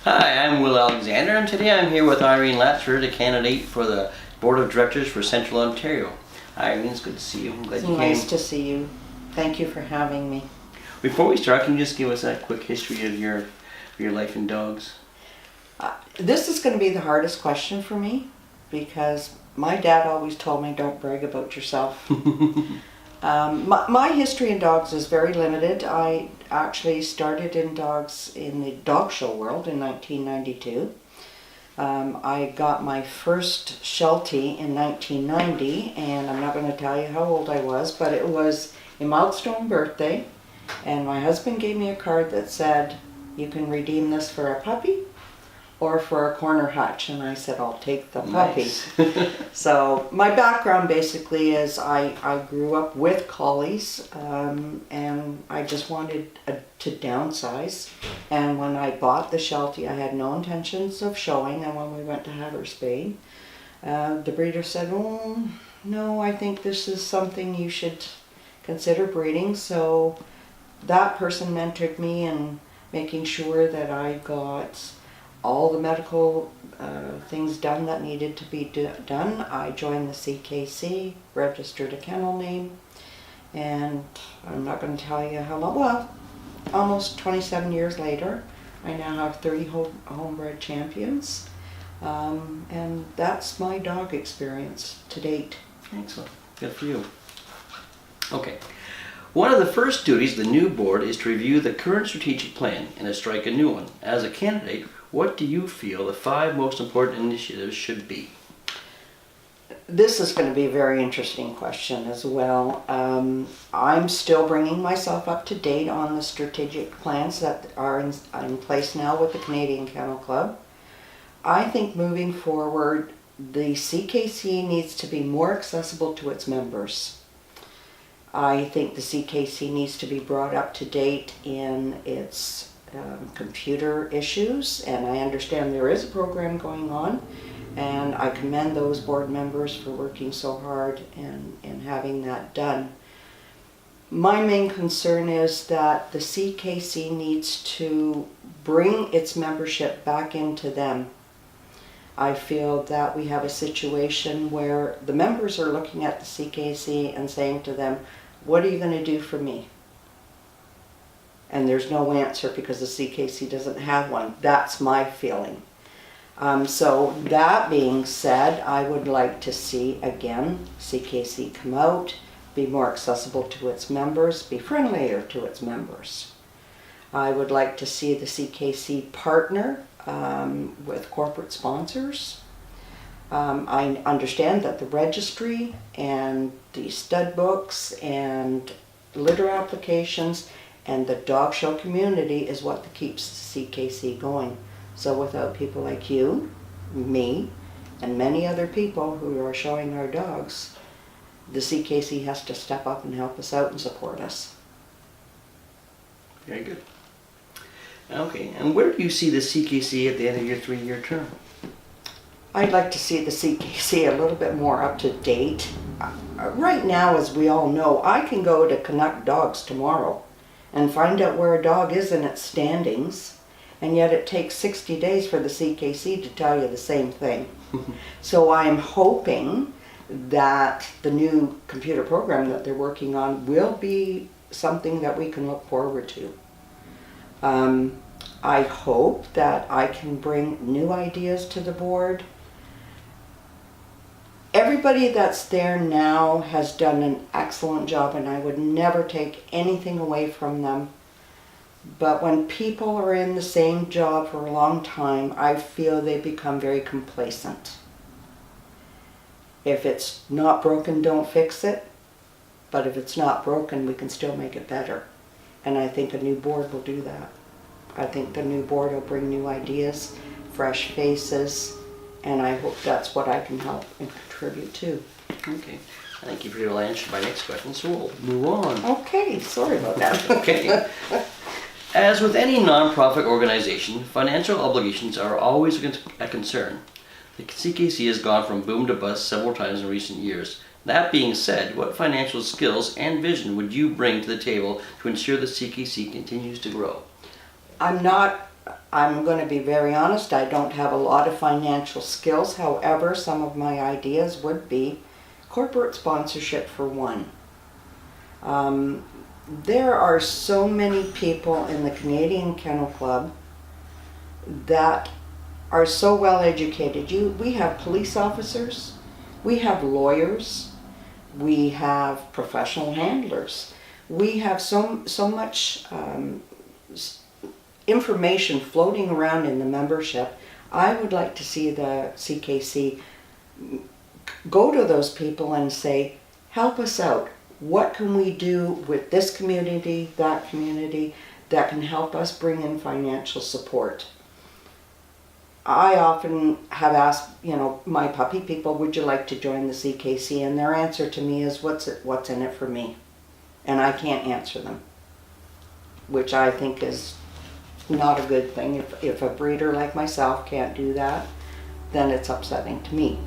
Hi, I'm Will Alexander, and today I'm here with Irene Latchford, a candidate for the Board of Directors for Central Ontario. Hi, Irene, it's good to see you. I'm glad you came. Nice to see you. Thank you for having me. Before we start, can you just give us a quick history of your life in dogs? This is going to be the hardest question for me because my dad always told me don't brag about yourself. My history in dogs is very limited. I actually started in dogs in the dog show world in 1992. I got my first Sheltie in 1990, and I'm not going to tell you how old I was, but it was a milestone birthday, and my husband gave me a card that said, you can redeem this for a puppy or for a corner hutch, and I said, I'll take the puppy. Nice. So my background basically is I grew up with collies, and I just wanted to downsize. And when I bought the Sheltie, I had no intentions of showing, and when we went to have her spayed, the breeder said, oh, no, I think this is something you should consider breeding. So that person mentored me in making sure that I got all the medical things done that needed to be done. I joined the CKC, registered a kennel name, and I'm not going to tell you how long, well, almost 27 years later, I now have 30 homebred champions, and that's my dog experience to date. Excellent. Good for you. Okay. One of the first duties of the new board is to review the current strategic plan and to strike a new one. As a candidate, what do you feel the 5 most important initiatives should be? This is going to be a very interesting question as well. I'm still bringing myself up to date on the strategic plans that are in place now with the Canadian Kennel Club. I think moving forward, the CKC needs to be more accessible to its members. I think the CKC needs to be brought up to date in its computer issues, and I understand there is a program going on, and I commend those board members for working so hard and having that done. My main concern is that the CKC needs to bring its membership back into them. I feel that we have a situation where the members are looking at the CKC and saying to them, what are you going to do for me? And there's no answer because the CKC doesn't have one. That's my feeling. So that being said, I would like to see, again, CKC come out, be more accessible to its members, be friendlier to its members. I would like to see the CKC partner with corporate sponsors. I understand that the registry and the stud books and litter applications and the dog show community is what keeps the CKC going. So without people like you, me, and many other people who are showing our dogs, the CKC has to step up and help us out and support us. Very good. Okay, and where do you see the CKC at the end of your 3-year term? I'd like to see the CKC a little bit more up to date. Right now, as we all know, I can go to Canuck Dogs tomorrow and find out where a dog is in its standings, and yet it takes 60 days for the CKC to tell you the same thing. So I'm hoping that the new computer program that they're working on will be something that we can look forward to. I hope that I can bring new ideas to the board. Everybody that's there now has done an excellent job, and I would never take anything away from them. But when people are in the same job for a long time, I feel they become very complacent. If it's not broken, don't fix it. But if it's not broken, we can still make it better. And I think a new board will do that. I think the new board will bring new ideas, fresh faces, and I hope that's what I can help and contribute to. Okay. Thank you for your answer to my next question, so we'll move on. Okay, sorry about that. Okay. As with any nonprofit organization, financial obligations are always a concern. The CKC has gone from boom to bust several times in recent years. That being said, what financial skills and vision would you bring to the table to ensure the CKC continues to grow? I'm not I'm going to be very honest, I don't have a lot of financial skills. However, some of my ideas would be corporate sponsorship for one. There are so many people in the Canadian Kennel Club that are so well educated. We have police officers, we have lawyers, we have professional handlers. We have so much information floating around in the membership. I would like to see the CKC go to those people and say, help us out. What can we do with this community, that community, that can help us bring in financial support? I often have asked, my puppy people, would you like to join the CKC? And their answer to me is, what's in it for me? And I can't answer them, which I think is not a good thing. If a breeder like myself can't do that, then it's upsetting to me.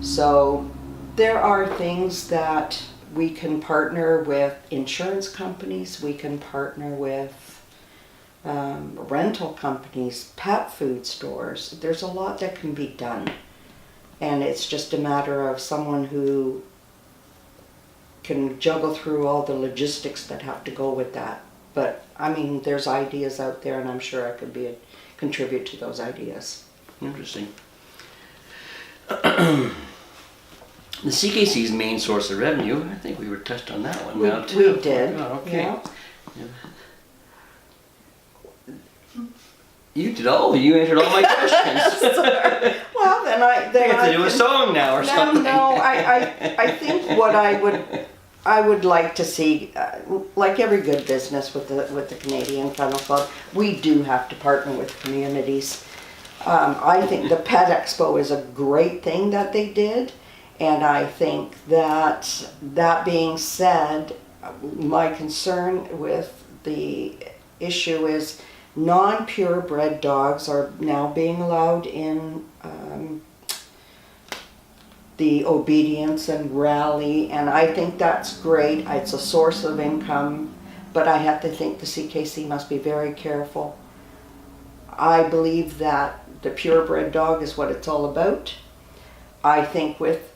So there are things that we can partner with insurance companies, we can partner with rental companies, pet food stores. There's a lot that can be done. And it's just a matter of someone who can juggle through all the logistics that have to go with that. But I mean, there's ideas out there, and I'm sure I could contribute to those ideas. Interesting. The CKC's main source of revenue, I think we were touched on that one now too. We did. Oh, okay. Yeah. You did all. You answered all my questions. Well, then I have to do a song now or something. No, I think what I would like to see, like every good business with the Canadian Kennel Club, we do have to partner with communities. I think the Pet Expo is a great thing that they did, and I think that being said, my concern with the issue is non-purebred dogs are now being allowed in the obedience and rally, and I think that's great. It's a source of income, but I have to think the CKC must be very careful. I believe that the purebred dog is what it's all about. I think with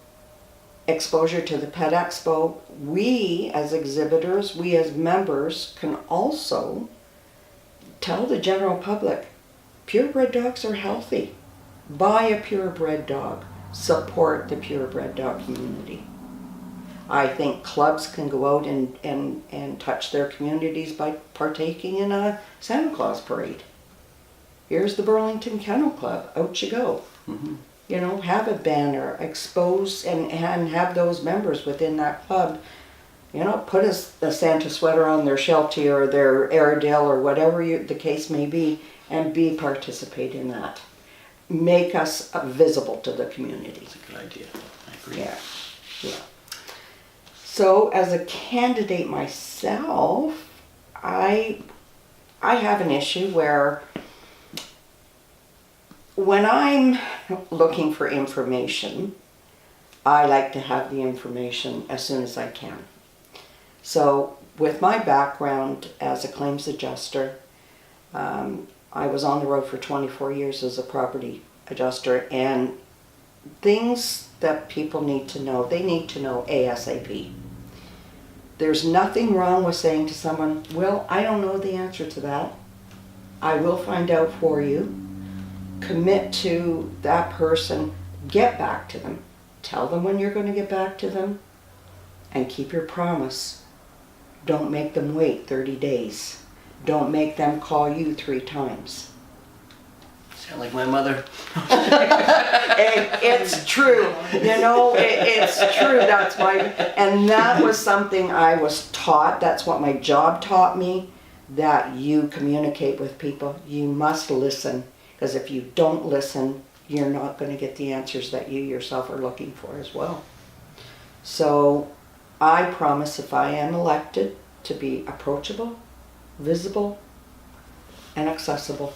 exposure to the Pet Expo, we as exhibitors, we as members can also tell the general public, purebred dogs are healthy. Buy a purebred dog. Support the purebred dog community. I think clubs can go out and touch their communities by partaking in a Santa Claus parade. Here's the Burlington Kennel Club. Out you go. Mm-hmm. Have a banner, expose and have those members within that club, put a Santa sweater on their Sheltie or their Airedale or whatever the case may be, and participate in that. Make us visible to the community. That's a good idea. I agree. Yeah. So as a candidate myself, I have an issue where when I'm looking for information, I like to have the information as soon as I can. So with my background as a claims adjuster, I was on the road for 24 years as a property adjuster, and things that people need to know, they need to know ASAP. There's nothing wrong with saying to someone, well, I don't know the answer to that. I will find out for you. Commit to that person, get back to them. Tell them when you're going to get back to them, and keep your promise. Don't make them wait 30 days. Don't make them call you 3 times. Sound like my mother. It's true. It's true. And that was something I was taught. That's what my job taught me, that you communicate with people. You must listen, because if you don't listen, you're not going to get the answers that you yourself are looking for as well. So I promise, if I am elected, to be approachable, visible, and accessible.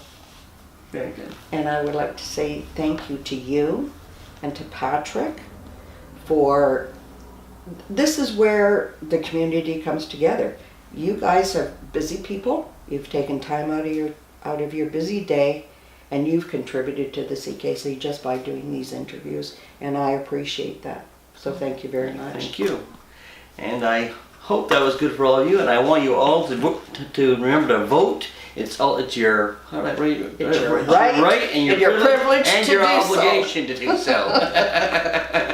Very good. And I would like to say thank you to you and to Patrick for, this is where the community comes together. You guys are busy people. You've taken time out of your out of your busy day, and you've contributed to the CKC just by doing these interviews, and I appreciate that. So thank you very much. Thank you. And I hope that was good for all of you, and I want you all to to remember to vote. It's your how do I read it? It's your right and your privilege and to your do so. obligation to do so.